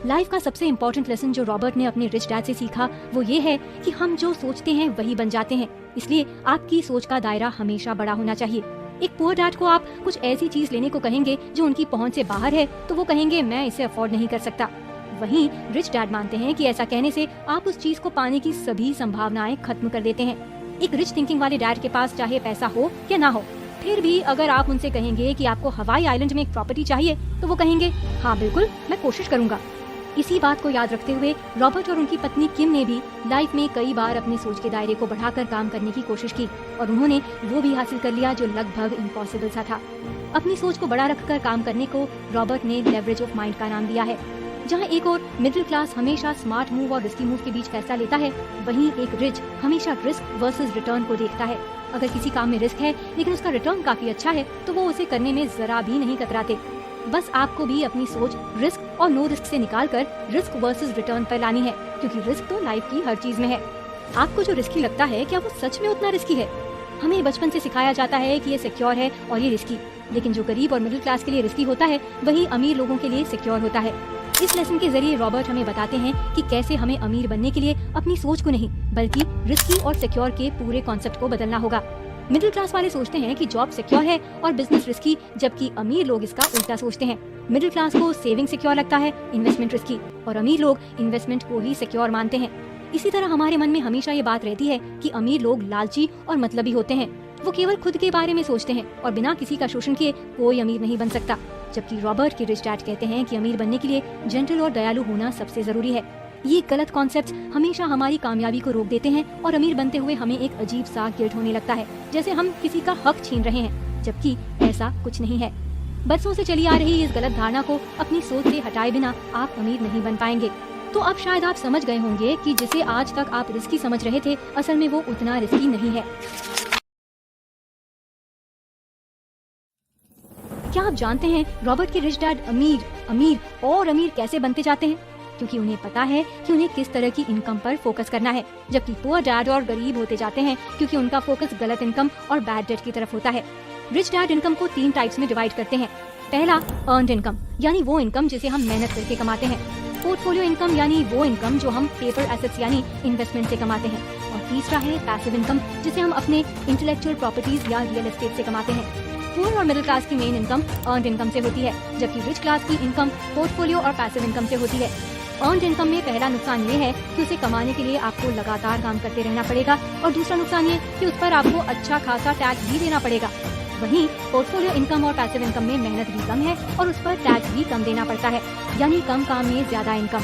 Life का सबसे important lesson जो रॉबर्ट ने अपने रिच डैड से सीखा वो ये है कि हम जो सोचते हैं वही बन जाते हैं, इसलिए आपकी सोच का दायरा हमेशा बड़ा होना चाहिए। एक पुअर डैड को आप कुछ ऐसी चीज लेने को कहेंगे जो उनकी पहुंच से बाहर है तो वो कहेंगे मैं इसे अफोर्ड नहीं कर सकता। वहीं रिच डैड मानते हैं कि ऐसा कहने से आप उस चीज को पाने की सभी संभावनाएं खत्म कर देते हैं। एक रिच थिंकिंग वाले डैड के पास चाहे पैसा हो या ना हो, फिर भी अगर आप उनसे कहेंगे कि आपको हवाई आइलैंड में एक प्रॉपर्टी चाहिए तो वो कहेंगे हाँ बिल्कुल, मैं कोशिश करूंगा। इसी बात को याद रखते हुए रॉबर्ट और उनकी पत्नी किम ने भी लाइफ में कई बार अपनी सोच के दायरे को बढ़ाकर काम करने की कोशिश की और उन्होंने वो भी हासिल कर लिया जो लगभग इम्पॉसिबल सा था। अपनी सोच को बड़ा रखकर काम करने को रॉबर्ट ने लेवरेज ऑफ माइंड का नाम दिया है। जहाँ एक और मिडिल क्लास हमेशा स्मार्ट मूव और रिस्की मूव के बीच फैसला लेता है, वहीं एक रिच हमेशा रिस्क वर्सेस रिटर्न को देखता है। अगर किसी काम में रिस्क है लेकिन उसका रिटर्न काफी अच्छा है तो वो उसे करने में जरा भी नहीं कतराते। बस आपको भी अपनी सोच रिस्क और नो रिस्क से निकालकर रिस्क वर्सेस रिटर्न पर लानी है, क्योंकि रिस्क तो लाइफ की हर चीज में है। आपको जो रिस्की लगता है क्या वो सच में उतना रिस्की है? हमें बचपन से सिखाया जाता है कि ये सिक्योर है और ये रिस्की, लेकिन जो गरीब और मिडिल क्लास के लिए रिस्की होता है वही अमीर लोगों के लिए सिक्योर होता है। इस लेसन के जरिए रॉबर्ट हमें बताते हैं कि कैसे हमें अमीर बनने के लिए अपनी सोच को नहीं बल्कि रिस्की और सिक्योर के पूरे कॉन्सेप्ट को बदलना होगा। मिडिल क्लास वाले सोचते हैं कि जॉब सिक्योर है और बिजनेस रिस्की, जबकि अमीर लोग इसका उल्टा सोचते हैं। मिडिल क्लास को सेविंग सिक्योर लगता है, इन्वेस्टमेंट रिस्की, और अमीर लोग इन्वेस्टमेंट को ही सिक्योर मानते हैं। इसी तरह हमारे मन में हमेशा ये बात रहती है कि अमीर लोग लालची और मतलबी होते हैं, वो केवल खुद के बारे में सोचते हैं और बिना किसी का शोषण किए कोई अमीर नहीं बन सकता। जबकि रॉबर्ट के रिच डैड कहते हैं कि अमीर बनने के लिए जेंटल और दयालु होना सबसे जरूरी है। ये गलत कॉन्सेप्ट हमेशा हमारी कामयाबी को रोक देते हैं और अमीर बनते हुए हमें एक अजीब सा गिल्ट होने लगता है, जैसे हम किसी का हक छीन रहे हैं, जबकि ऐसा कुछ नहीं है। बरसों से चली आ रही इस गलत धारणा को अपनी सोच से हटाए बिना आप अमीर नहीं बन पाएंगे। तो अब शायद आप समझ गए होंगे कि जिसे आज तक आप रिस्की समझ रहे थे असल में वो उतना रिस्की नहीं है। क्या आप जानते हैं रॉबर्ट के रिच डैड अमीर और अमीर कैसे बनते जाते हैं? क्योंकि उन्हें पता है कि उन्हें किस तरह की इनकम पर फोकस करना है, जबकि पुअर डैड और गरीब होते जाते हैं क्योंकि उनका फोकस गलत इनकम और बैड डेट की तरफ होता है। रिच डैड इनकम को 3 टाइप्स में डिवाइड करते हैं। पहला अर्न्ड इनकम, यानी वो इनकम जिसे हम मेहनत करके कमाते हैं। पोर्टफोलियो इनकम, यानी वो इनकम जो हम पेपर एसेट्स यानी इन्वेस्टमेंट से कमाते हैं। और तीसरा है पैसिव इनकम, जिसे हम अपने इंटेलेक्चुअल प्रॉपर्टीज या रियल एस्टेट से कमाते हैं। पुअर और मिडिल क्लास की मेन इनकम अर्न्ड इनकम से होती है, जबकि रिच क्लास की इनकम पोर्टफोलियो और पैसिव इनकम से होती है। अर्न्ड इनकम में पहला नुकसान ये है कि उसे कमाने के लिए आपको लगातार काम करते रहना पड़ेगा, और दूसरा नुकसान ये कि उस पर आपको अच्छा खासा टैक्स भी देना पड़ेगा। वहीं पोर्टफोलियो इनकम और पैसिव इनकम में मेहनत भी कम है और उस पर टैक्स भी कम देना पड़ता है, यानी कम काम में ज्यादा इनकम।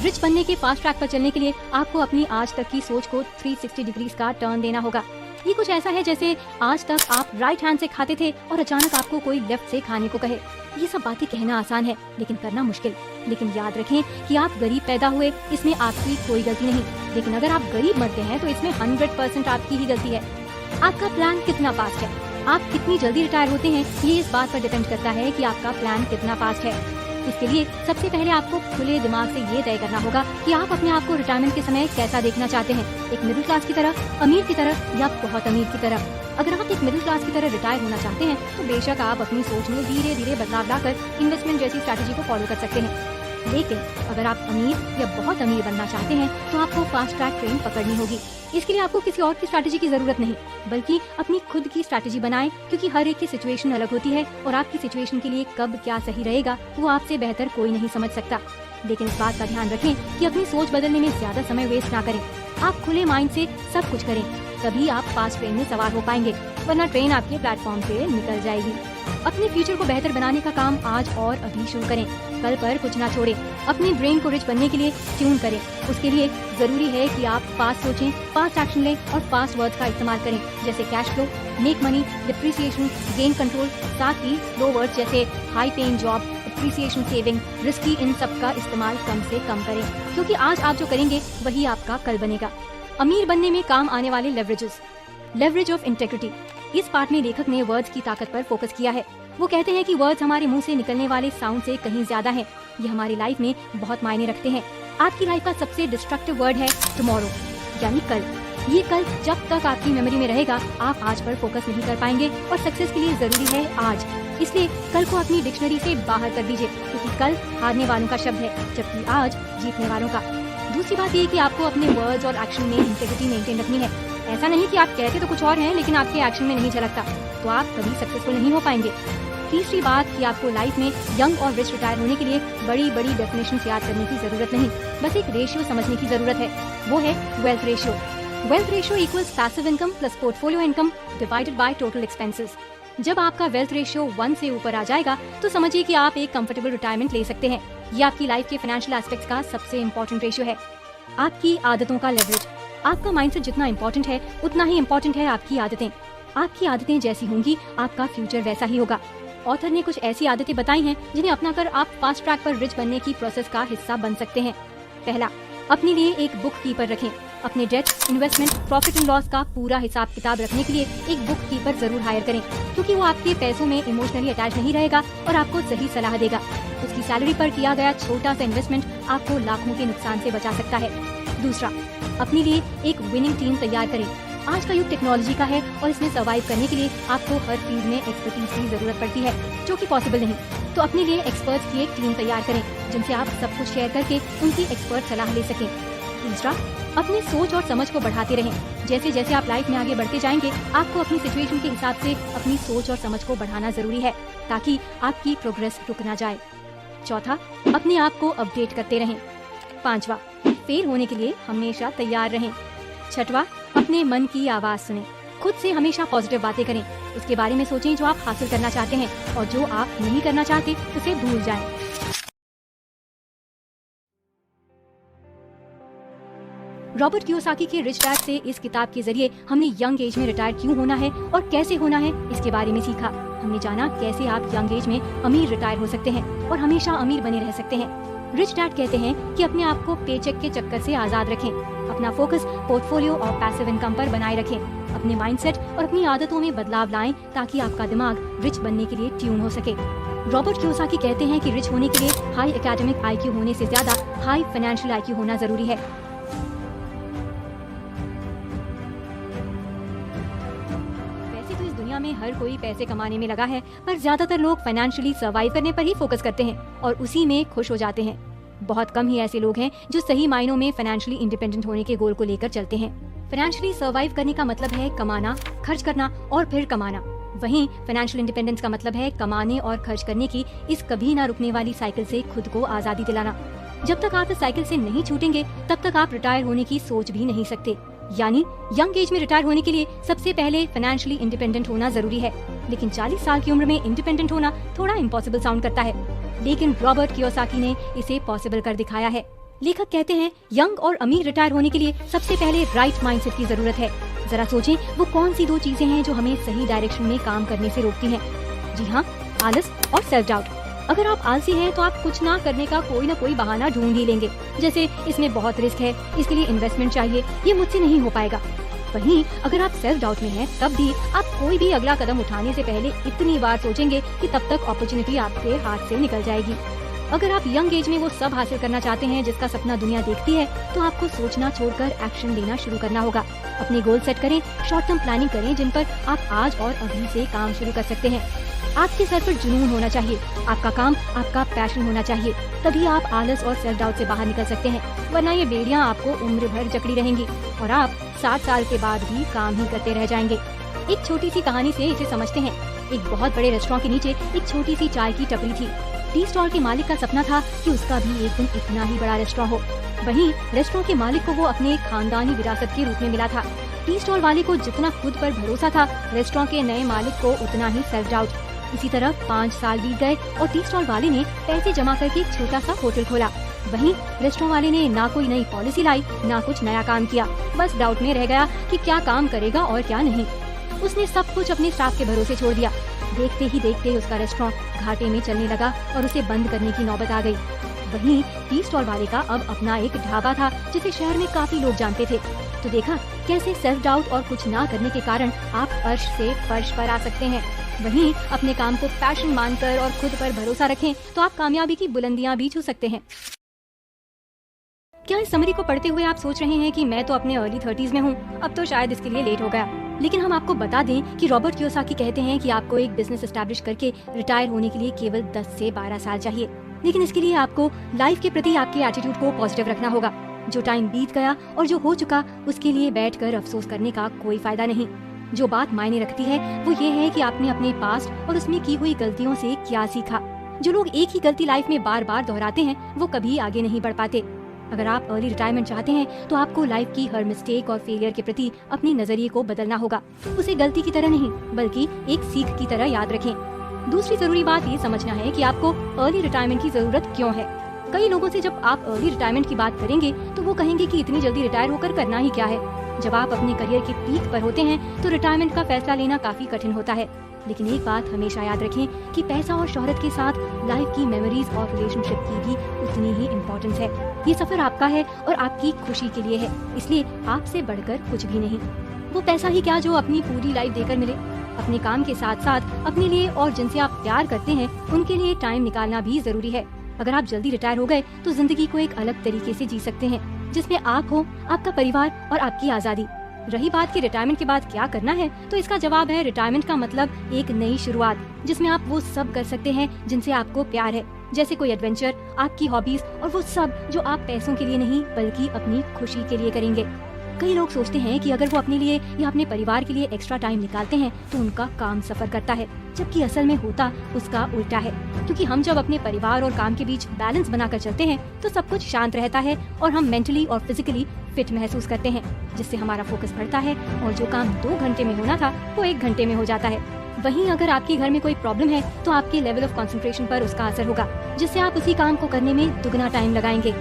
रिच बनने के फास्ट ट्रैक पर चलने के लिए आपको अपनी आज तक की सोच को 360 डिग्रीज का टर्न देना होगा। ये कुछ ऐसा है जैसे आज तक आप राइट हैंड से खाते थे और अचानक आपको कोई लेफ्ट से खाने को कहे। ये सब बातें कहना आसान है लेकिन करना मुश्किल। लेकिन याद रखें कि आप गरीब पैदा हुए, इसमें आपकी कोई गलती नहीं, लेकिन अगर आप गरीब मरते हैं तो इसमें 100% आपकी ही गलती है। आपका प्लान कितना फास्ट है, आप कितनी जल्दी रिटायर होते हैं, ये इस बात पर डिपेंड करता है कि आपका प्लान कितना फास्ट है। इसके लिए सबसे पहले आपको खुले दिमाग से ये तय करना होगा कि आप अपने आप को रिटायरमेंट के समय कैसा देखना चाहते हैं, एक मिडिल क्लास की तरह, अमीर की तरह या बहुत अमीर की तरह। अगर आप एक मिडिल क्लास की तरह रिटायर होना चाहते हैं तो बेशक आप अपनी सोच में धीरे धीरे बदलाव लाकर इन्वेस्टमेंट जैसी स्ट्रैटेजी को फॉलो कर सकते हैं। लेकिन अगर आप अमीर या बहुत अमीर बनना चाहते हैं तो आपको फास्ट ट्रैक ट्रेन पकड़नी होगी। इसके लिए आपको किसी और की स्ट्रैटेजी की जरूरत नहीं, बल्कि अपनी खुद की स्ट्रैटेजी बनाएं, क्योंकि हर एक की सिचुएशन अलग होती है और आपकी सिचुएशन के लिए कब क्या सही रहेगा वो आपसे बेहतर कोई नहीं समझ सकता। लेकिन इस बात का ध्यान रखें कि अपनी सोच बदलने में ज्यादा समय वेस्ट ना करें। आप खुले माइंड से सब कुछ करें, तभी आप फास्ट ट्रेन में सवार हो पाएंगे, वरना ट्रेन आपके प्लेटफॉर्म से निकल जाएगी। अपने फ्यूचर को बेहतर बनाने का काम आज और अभी शुरू करें, कल पर कुछ ना छोड़ें। अपने ब्रेन को रिच बनने के लिए ट्यून करें। उसके लिए जरूरी है कि आप फास्ट सोचें, फास्ट एक्शन लें और फास्ट वर्ड्स का इस्तेमाल करें, जैसे cash flow, make money, depreciation, gain control. साथ ही स्लो वर्ड्स जैसे high paying job, depreciation, saving, risky, इन सब का इस्तेमाल कम से कम करें, क्योंकि आज आप जो करेंगे वही आपका कल बनेगा। अमीर बनने में काम आने वाले लेवरेजेस। Leverage of integrity. इस पार्ट में लेखक ने वर्ड्स की ताकत पर फोकस किया है। वो कहते हैं कि वर्ड्स हमारे मुंह से निकलने वाले साउंड से कहीं ज्यादा हैं। ये हमारी लाइफ में बहुत मायने रखते हैं। आपकी लाइफ का सबसे डिस्ट्रक्टिव वर्ड है टुमारो, यानी कल। ये कल जब तक आपकी मेमोरी में रहेगा आप आज पर फोकस नहीं कर पाएंगे और सक्सेस के लिए जरूरी है आज। इसलिए कल को अपनी डिक्शनरी से बाहर कर दीजिए, क्योंकि कल हारने वालों का शब्द है, जबकि आज जीतने वालों का। दूसरी बात ये कि आपको अपने वर्ड्स और एक्शन में इंटेग्रिटी मेंटेन रखनी है। ऐसा नहीं कि आप कहते तो कुछ और हैं लेकिन आपके एक्शन में नहीं झलकता, तो आप कभी सक्सेसफुल नहीं हो पाएंगे। तीसरी बात कि आपको लाइफ में यंग और रिच रिटायर होने के लिए बड़ी बड़ी डेफिनेशन याद करने की जरूरत नहीं, बस एक रेशियो समझने की जरूरत है, वो है wealth ratio. Wealth ratio equals passive income plus portfolio income divided by total expenses. जब आपका वेल्थ रेशियो 1 से ऊपर आ जाएगा तो समझिए कि आप एक कंफर्टेबल रिटायरमेंट ले सकते हैं। ये आपकी लाइफ के फाइनेंशियल एस्पेक्ट्स का सबसे इम्पोर्टेंट रेशियो है। आपकी आदतों का लेवरेज। आपका माइंडसेट जितना इम्पोर्टेंट है उतना ही इम्पोर्टेंट है आपकी आदतें। आपकी आदतें जैसी होंगी आपका फ्यूचर वैसा ही होगा। ऑथर ने कुछ ऐसी आदतें बताई हैं जिन्हें अपनाकर आप फास्ट ट्रैक पर रिच बनने की प्रोसेस का हिस्सा बन सकते हैं। पहला, अपने लिए एक बुक कीपर रखें। अपने debt, investment, profit and loss का पूरा हिसाब किताब रखने के लिए एक बुक कीपर जरूर हायर करें, क्योंकि वो आपके पैसों में इमोशनली अटैच नहीं रहेगा और आपको सही सलाह देगा। उसकी सैलरी पर किया गया छोटा सा इन्वेस्टमेंट आपको लाखों के नुकसान से बचा सकता है। दूसरा, अपने लिए एक विनिंग टीम तैयार करें। आज का युग टेक्नोलॉजी का है और इसमें सर्वाइव करने के लिए आपको हर फील्ड में एक्सपर्टीज की जरूरत पड़ती है, जो कि पॉसिबल नहीं। तो अपने लिए एक्सपर्ट्स की एक टीम तैयार करें जिनसे आप सब कुछ शेयर करके उनकी एक्सपर्ट सलाह ले सकें। तीसरा, अपनी सोच और समझ को बढ़ाते रहें। जैसे जैसे आप लाइफ में आगे बढ़ते जाएंगे आपको अपनी सिचुएशन के हिसाब से अपनी सोच और समझ को बढ़ाना जरूरी है, ताकि आपकी प्रोग्रेस रुक ना जाए। चौथा, अपने आप को अपडेट करते रहें। पांचवा, फेल होने के लिए हमेशा तैयार रहें। छठवा, अपने मन की आवाज सुनें। खुद से हमेशा पॉजिटिव बातें करें। उसके बारे में सोचें जो आप हासिल करना चाहते हैं, और जो आप नहीं करना चाहते उसे भूल जाएं। रॉबर्ट कियोसाकी के रिच डैड से इस किताब के जरिए हमने यंग एज में रिटायर क्यों होना है और कैसे होना है इसके बारे में सीखा। हमने जाना कैसे आप यंग एज में अमीर रिटायर हो सकते हैं और हमेशा अमीर बने रह सकते हैं। रिच डैड कहते हैं कि अपने आप को पेचेक के चक्कर से आजाद रखें। अपना फोकस पोर्टफोलियो और पैसिव इनकम पर बनाए रखें। अपने माइंडसेट और अपनी आदतों में बदलाव लाएं ताकि आपका दिमाग रिच बनने के लिए ट्यून हो सके। रॉबर्ट कियोसाकी कहते हैं कि रिच होने के लिए हाई एकेडमिक IQ होने से ज्यादा हाई फाइनेंशियल IQ होना जरूरी है। वैसे तो इस दुनिया में हर कोई पैसे कमाने में लगा है, पर ज्यादातर लोग फाइनेंशियली सर्वाइव करने पर ही फोकस करते हैं और उसी में खुश हो जाते हैं। बहुत कम ही ऐसे लोग हैं जो सही मायनों में फाइनेंशियली इंडिपेंडेंट होने के गोल को लेकर चलते हैं। फाइनेंशियली सर्वाइव करने का मतलब है कमाना, खर्च करना और फिर कमाना। वहीं फाइनेंशियल इंडिपेंडेंस का मतलब है कमाने और खर्च करने की इस कभी ना रुकने वाली साइकिल से खुद को आजादी दिलाना। जब तक आप इस साइकिल से नहीं छूटेंगे तब तक आप रिटायर होने की सोच भी नहीं सकते। यानी यंग एज में रिटायर होने के लिए सबसे पहले फाइनेंशियली इंडिपेंडेंट होना जरूरी है। लेकिन 40 साल की उम्र में इंडिपेंडेंट होना थोड़ा इम्पॉसिबल साउंड करता है, लेकिन रॉबर्ट कियोसाकी ने इसे पॉसिबल कर दिखाया है। लेखक कहते हैं यंग और अमीर रिटायर होने के लिए सबसे पहले राइट माइंडसेट की जरूरत है। जरा सोचें वो कौन सी 2 चीजें हैं जो हमें सही डायरेक्शन में काम करने से रोकती हैं। जी हाँ, आलस और सेल्फ डाउट। अगर आप आलसी हैं तो आप कुछ ना करने का कोई ना कोई बहाना ढूंढ ही लेंगे, जैसे इसमें बहुत रिस्क है, इसके लिए इन्वेस्टमेंट चाहिए, ये मुझसे नहीं हो पाएगा। वहीं अगर आप सेल्फ डाउट में हैं तब भी आप कोई भी अगला कदम उठाने से पहले इतनी बार सोचेंगे कि तब तक अपॉर्चुनिटी आपके हाथ से निकल जाएगी। अगर आप यंग एज में वो सब हासिल करना चाहते हैं जिसका सपना दुनिया देखती है, तो आपको सोचना छोड़कर एक्शन लेना शुरू करना होगा। अपने गोल सेट करें, शॉर्ट टर्म प्लानिंग करें जिन पर आप आज और अभी से काम शुरू कर सकते हैं। आपके सर पर जुनून होना चाहिए, आपका काम आपका पैशन होना चाहिए, तभी आप आलस और सेल्फ डाउट से बाहर निकल सकते हैं। वरना ये बेड़ियां आपको उम्र भर जकड़ी रहेंगी और आप 60 साल के बाद भी काम ही करते रह जाएंगे। एक छोटी सी कहानी से इसे समझते हैं। एक बहुत बड़े रेस्टोरेंट के नीचे एक छोटी सी चाय की टपरी थी। टी स्टॉल के मालिक का सपना था कि उसका भी एक दिन इतना ही बड़ा रेस्टोरेंट हो। वहीं रेस्टोरेंट के मालिक को वो अपने खानदानी विरासत के रूप में मिला था। टी स्टॉल वाले को जितना खुद पर भरोसा था, रेस्टोरेंट के नए मालिक को उतना ही सेल्फ डाउट। इसी तरह 5 साल बीत गए और टी स्टॉल वाले ने पैसे जमा करके एक छोटा सा होटल खोला। वहीं रेस्टोरेंट वाले ने ना कोई नई पॉलिसी लाई, ना कुछ नया काम किया, बस डाउट में रह गया कि क्या काम करेगा और क्या नहीं। उसने सब कुछ अपने स्टाफ के भरोसे छोड़ दिया। देखते ही देखते उसका रेस्टोरेंट घाटे में चलने लगा और उसे बंद करने की नौबत आ गई। वहीं टी स्टॉल वाले का अब अपना एक ढाबा था जिसे शहर में काफी लोग जानते थे। तो देखा कैसे सेल्फ डाउट और कुछ ना करने के कारण आप अर्श से फर्श पर आ सकते हैं। वहीं अपने काम को पैशन मानकर और खुद पर भरोसा रखें तो आप कामयाबी की बुलंदियां भी छू सकते हैं। क्या इस समरी को पढ़ते हुए आप सोच रहे हैं कि मैं तो अपने अर्ली 30s में हूँ, अब तो शायद इसके लिए लेट हो गया। लेकिन हम आपको बता दें कि रॉबर्ट कियोसाकी कहते हैं कि आपको एक बिजनेस एस्टैब्लिश करके रिटायर होने के लिए केवल 10 से 12 साल चाहिए। लेकिन इसके लिए आपको लाइफ के प्रति आपके एटीट्यूड को पॉजिटिव रखना होगा। जो टाइम बीत गया और जो हो चुका उसके लिए बैठकर अफसोस करने का कोई फायदा नहीं। जो बात मायने रखती है वो ये है कि आपने अपने पास्ट और उसमें की हुई गलतियों से क्या सीखा। जो लोग एक ही गलती लाइफ में बार बार दोहराते हैं वो कभी आगे नहीं बढ़ पाते। अगर आप अर्ली रिटायरमेंट चाहते हैं तो आपको लाइफ की हर मिस्टेक और फेलियर के प्रति अपने नजरिए को बदलना होगा। उसे गलती की तरह नहीं बल्कि एक सीख की तरह याद रखें। दूसरी जरूरी बात ये समझना है कि आपको अर्ली रिटायरमेंट की जरूरत क्यों है। कई लोगों से जब आप अर्ली रिटायरमेंट की बात करेंगे तो वो कहेंगे कि इतनी जल्दी रिटायर होकर करना ही क्या है। जब आप अपने करियर के पीक पर होते हैं तो रिटायरमेंट का फैसला लेना काफी कठिन होता है। लेकिन एक बात हमेशा याद रखें कि पैसा और शोहरत के साथ लाइफ की मेमोरीज और रिलेशनशिप की भी उतनी ही इम्पोर्टेंस है। ये सफर आपका है और आपकी खुशी के लिए है, इसलिए आपसे बढ़कर कुछ भी नहीं। वो पैसा ही क्या जो अपनी पूरी लाइफ देकर मिले। अपने काम के साथ साथ अपने लिए और जिनसे आप प्यार करते हैं उनके लिए टाइम निकालना भी जरूरी है। अगर आप जल्दी रिटायर हो गए तो जिंदगी को एक अलग तरीके से जी सकते हैं, जिसमें आप हो, आपका परिवार और आपकी आजादी। रही बात कि रिटायरमेंट के बाद क्या करना है, तो इसका जवाब है रिटायरमेंट का मतलब एक नई शुरुआत, जिसमें आप वो सब कर सकते हैं जिनसे आपको प्यार है, जैसे कोई एडवेंचर, आपकी हॉबीज और वो सब जो आप पैसों के लिए नहीं बल्कि अपनी खुशी के लिए करेंगे। कई लोग सोचते हैं कि अगर वो अपने लिए या अपने परिवार के लिए एक्स्ट्रा टाइम निकालते हैं तो उनका काम सफर करता है, जबकि असल में होता उसका उल्टा है। क्योंकि हम जब अपने परिवार और काम के बीच बैलेंस बनाकर चलते हैं तो सब कुछ शांत रहता है और हम मेंटली और फिजिकली फिट महसूस करते हैं, जिससे हमारा फोकस बढ़ता है और जो काम 2 घंटे में होना था वो 1 घंटे में हो जाता है। वहीं अगर आपके घर में कोई प्रॉब्लम है तो आपके लेवल ऑफ कंसंट्रेशन पर उसका असर होगा, जिससे आप उसी काम को करने में दुगना टाइम लगाएंगे।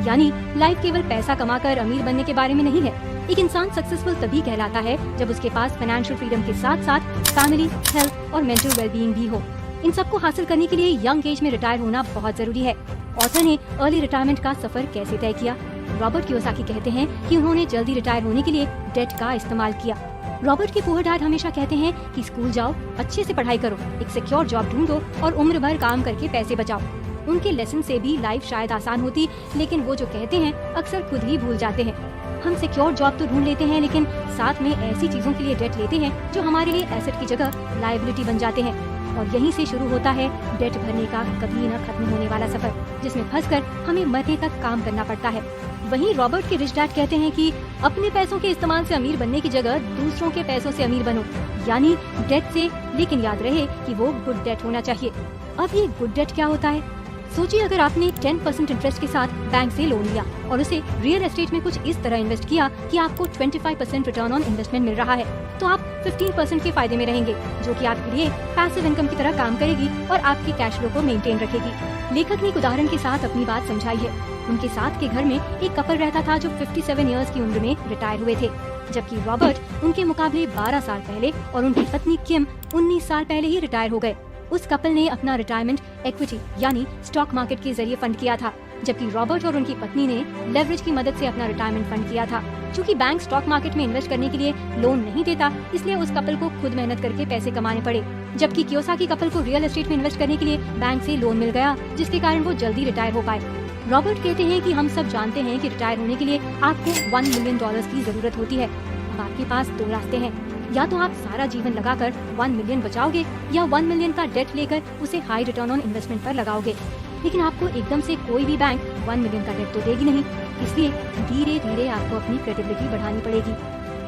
यानी लाइफ केवल पैसा कमाकर अमीर बनने के बारे में नहीं है। एक इंसान सक्सेसफुल तभी कहलाता है जब उसके पास फाइनेंशियल फ्रीडम के साथ साथ फैमिली, हेल्थ और मेंटल वेलबीइंग भी हो। इन सबको हासिल करने के लिए यंग एज में रिटायर होना बहुत जरूरी है। ऑथर ने अर्ली रिटायरमेंट का सफर कैसे तय किया। रॉबर्ट कियोसाकी कहते हैं कि उन्होंने जल्दी रिटायर होने के लिए डेट का इस्तेमाल किया। रॉबर्ट के पुअर डैड हमेशा कहते हैं कि स्कूल जाओ, अच्छे से पढ़ाई करो, एक सिक्योर जॉब ढूंढो और उम्र भर काम करके पैसे बचाओ। उनके लेसन से भी लाइफ शायद आसान होती, लेकिन वो जो कहते हैं अक्सर खुद ही भूल जाते हैं। हम सिक्योर जॉब तो ढूंढ लेते हैं, लेकिन साथ में ऐसी चीजों के लिए डेट लेते हैं जो हमारे लिए एसेट की जगह लायबिलिटी बन जाते हैं। और यहीं से शुरू होता है डेट भरने का कभी न खत्म होने वाला सफर, जिसमें फंसकर हमें मरने तक काम करना पड़ता है। वहीं रॉबर्ट के रिच डैड कहते हैं कि अपने पैसों के इस्तेमाल से अमीर बनने की जगह दूसरों के पैसों से अमीर बनो, यानी डेट से, लेकिन याद रहे कि वो गुड डेट होना चाहिए। अब ये गुड डेट क्या होता है? सोचिए अगर आपने 10% इंटरेस्ट के साथ बैंक से लोन लिया और उसे रियल एस्टेट में कुछ इस तरह इन्वेस्ट किया कि आपको 25% रिटर्न ऑन इन्वेस्टमेंट मिल रहा है, तो आप 15% के फायदे में रहेंगे, जो कि आपके लिए पैसिव इनकम की तरह काम करेगी और आपके कैश फ्लो को मेंटेन रखेगी। लेखक ने एक उदाहरण के साथ अपनी बात समझाई है। उनके साथ के घर में एक कपल रहता था जो 57 इयर्स की उम्र में रिटायर हुए थे, जबकि रॉबर्ट उनके मुकाबले 12 साल पहले और उनकी पत्नी किम 19 साल पहले ही रिटायर हो गए। उस कपल ने अपना रिटायरमेंट इक्विटी यानी स्टॉक मार्केट के जरिए फंड किया था, जबकि रॉबर्ट और उनकी पत्नी ने लेवरेज की मदद से अपना रिटायरमेंट फंड किया था। चूँकि बैंक स्टॉक मार्केट में इन्वेस्ट करने के लिए लोन नहीं देता, इसलिए उस कपल को खुद मेहनत करके पैसे कमाने पड़े, जबकि कियोसाकी कपल को रियल एस्टेट में इन्वेस्ट करने के लिए बैंक से लोन मिल गया, जिसके कारण वो जल्दी रिटायर हो पाए। रॉबर्ट कहते हैं कि हम सब जानते हैं कि रिटायर होने के लिए आपको $1 मिलियन की जरूरत होती है। अब आपके पास 2 रास्ते हैं, या तो आप सारा जीवन लगाकर 1 मिलियन बचाओगे या 1 मिलियन का डेट लेकर उसे हाई रिटर्न ऑन इन्वेस्टमेंट पर लगाओगे। लेकिन आपको एकदम से कोई भी बैंक 1 मिलियन का डेट तो देगी नहीं, इसलिए धीरे धीरे आपको अपनी क्रेडिबिलिटी बढ़ानी पड़ेगी।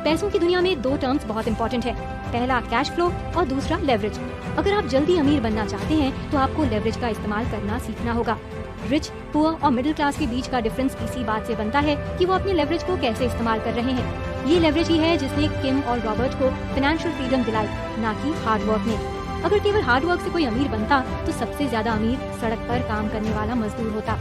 पैसों की दुनिया में 2 टर्म्स बहुत इंपॉर्टेंट है, पहला कैश फ्लो और दूसरा लेवरेज। अगर आप जल्दी अमीर बनना चाहते हैं तो आपको लेवरेज का इस्तेमाल करना सीखना होगा। रिच, पुअर और मिडिल क्लास के बीच का डिफरेंस इसी बात से बनता है कि वो अपने लेवरेज को कैसे इस्तेमाल कर रहे हैं। ये लेवरेज ही है जिसने किम और रॉबर्ट को फाइनेंशियल फ्रीडम दिलाई, ना कि हार्ड वर्क ने। अगर केवल हार्ड वर्क से कोई अमीर बनता तो सबसे ज्यादा अमीर सड़क पर काम करने वाला मजदूर होता।